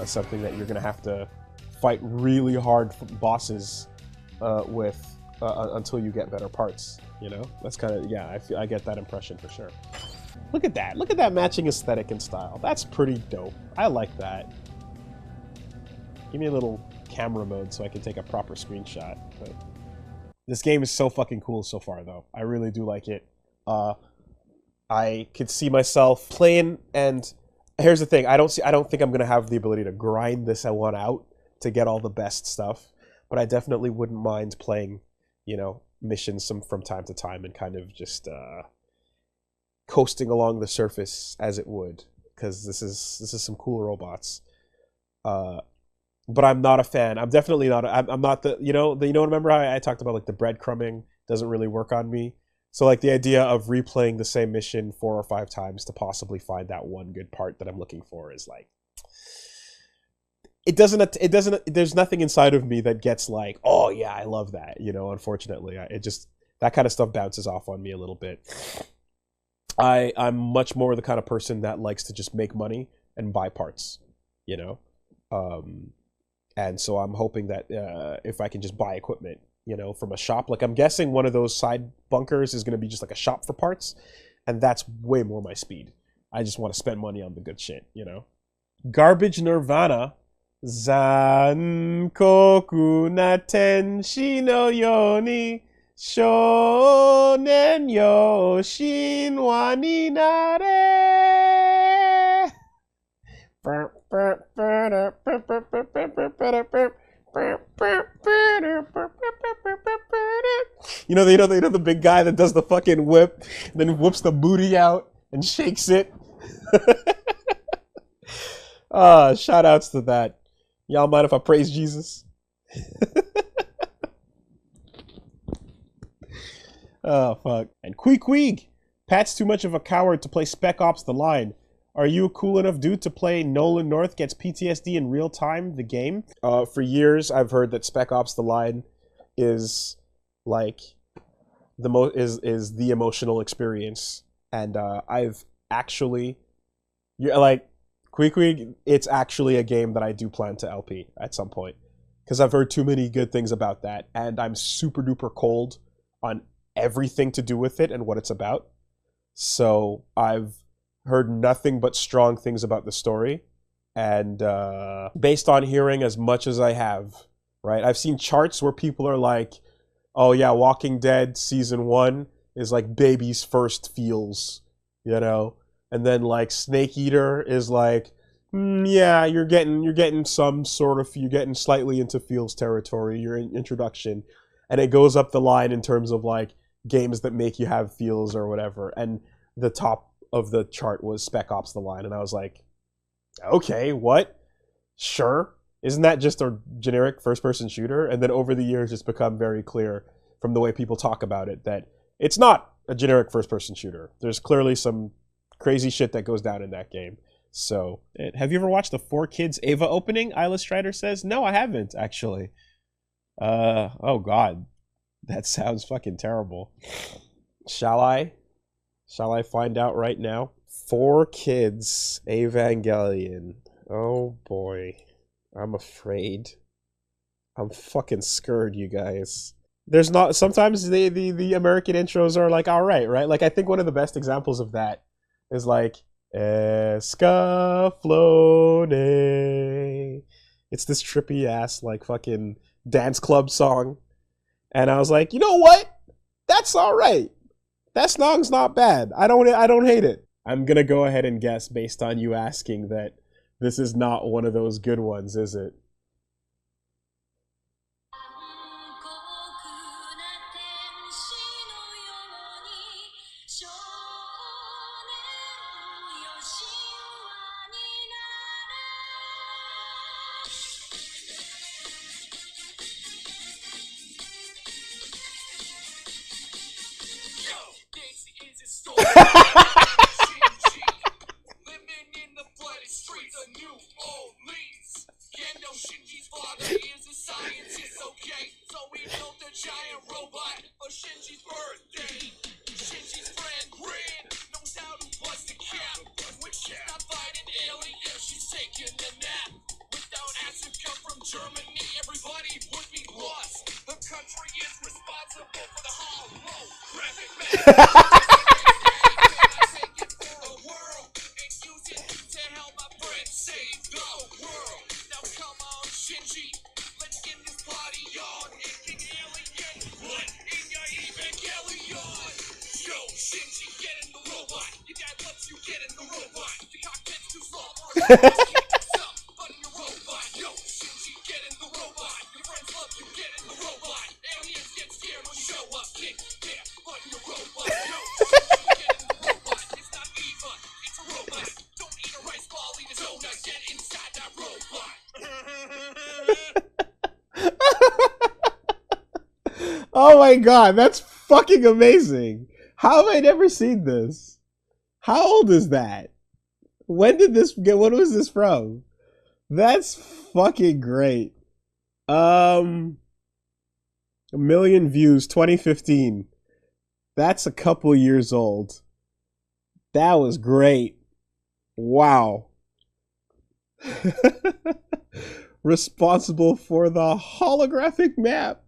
[SPEAKER 1] something that you're going to have to fight really hard bosses with until you get better parts, you know? That's kind of, yeah, I get that impression for sure. Look at that. Look at that matching aesthetic and style. That's pretty dope. I like that. Give me a little camera mode so I can take a proper screenshot. But this game is so fucking cool so far, though. I really do like it. I could see myself playing, and here's the thing: I don't think I'm gonna have the ability to grind this one out to get all the best stuff. But I definitely wouldn't mind playing, you know, missions from time to time and kind of just coasting along the surface as it would, because this is some cool robots. But I'm not a fan. I'm definitely not. I'm not the. Remember how I talked about like the breadcrumbing doesn't really work on me. So like the idea of replaying the same mission 4 or 5 times to possibly find that one good part that I'm looking for is like. It doesn't. There's nothing inside of me that gets like, oh yeah, I love that. You know, unfortunately, that kind of stuff bounces off on me a little bit. I'm much more the kind of person that likes to just make money and buy parts. You know. And so I'm hoping that if I can just buy equipment, you know, from a shop, like I'm guessing one of those side bunkers is going to be just like a shop for parts, and that's way more my speed. I just want to spend money on the good shit, you know. Garbage Nirvana. Zankoku natenshi no yoni shonen yo shinwa ni nare. You know the big guy that does the fucking whip, and then whoops the booty out and shakes it. Shout outs to that. Y'all mind if I praise Jesus? Oh fuck. And Queeg. Pat's too much of a coward to play Spec Ops: The Line. Are you a cool enough dude to play Nolan North Gets PTSD in Real Time, the game? For years, I've heard that Spec Ops: The Line is like is the emotional experience, and I've actually, Queeg, it's actually a game that I do plan to LP at some point, because I've heard too many good things about that, and I'm super duper cold on everything to do with it and what it's about. So I've heard nothing but strong things about the story, and based on hearing as much as I have, right, I've seen charts where people are like, oh yeah, Walking Dead season 1 is like baby's first feels, you know, and then like Snake Eater is like, yeah, you're getting some sort of, you're getting slightly into feels territory, your introduction, and it goes up the line in terms of like games that make you have feels or whatever, and the top of the chart was Spec Ops: The Line, and I was like, okay, what? Sure. Isn't that just a generic first-person shooter? And then over the years, it's become very clear from the way people talk about it that it's not a generic first-person shooter. There's clearly some crazy shit that goes down in that game. So, have you ever watched the 4Kids Ava opening? Isla Strider says, no, I haven't, actually. Oh god. That sounds fucking terrible. Shall I? Shall I find out right now? 4Kids Evangelion. Oh boy. I'm afraid. I'm fucking scared, you guys. There's not sometimes the American intros are like alright, right? Like I think one of the best examples of that is like Escaflowne. It's this trippy ass like fucking dance club song. And I was like, you know what? That's alright. That song's not bad. I don't hate it. I'm gonna go ahead and guess based on you asking that this is not one of those good ones, is it? Oh my god, that's fucking amazing. How have I never seen this? How old is that? When did this get, what was this from? That's fucking great. A million views, 2015. That's a couple years old. That was great. Wow. Responsible for the holographic map.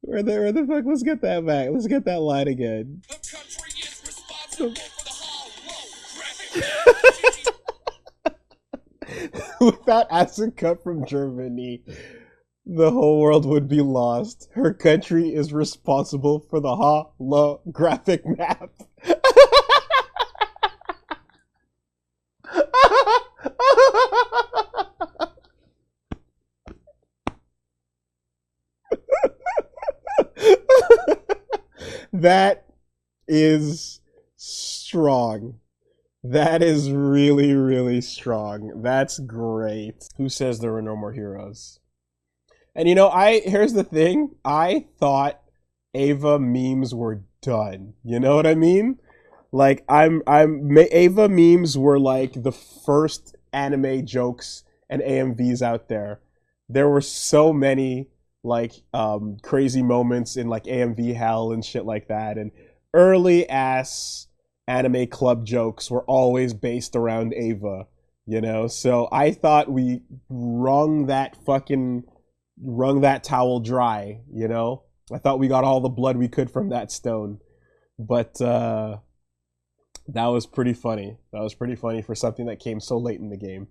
[SPEAKER 1] Where the fuck? Let's get that back. Let's get that line again. The country is responsible for the holographic map. Without acid cut from Germany, the whole world would be lost. Her country is responsible for the holographic map. That is strong. That is really, really strong. That's great. Who says there were no more heroes? And you know, here's the thing. I thought Ava memes were done. You know what I mean? Like Ava memes were like the first anime jokes and AMVs out there. There were so many like crazy moments in like AMV hell and shit like that, and early ass anime club jokes were always based around Ava, you know. So I thought we wrung that towel dry, you know. I thought we got all the blood we could from that stone, but that was pretty funny. That was pretty funny for something that came so late in the game.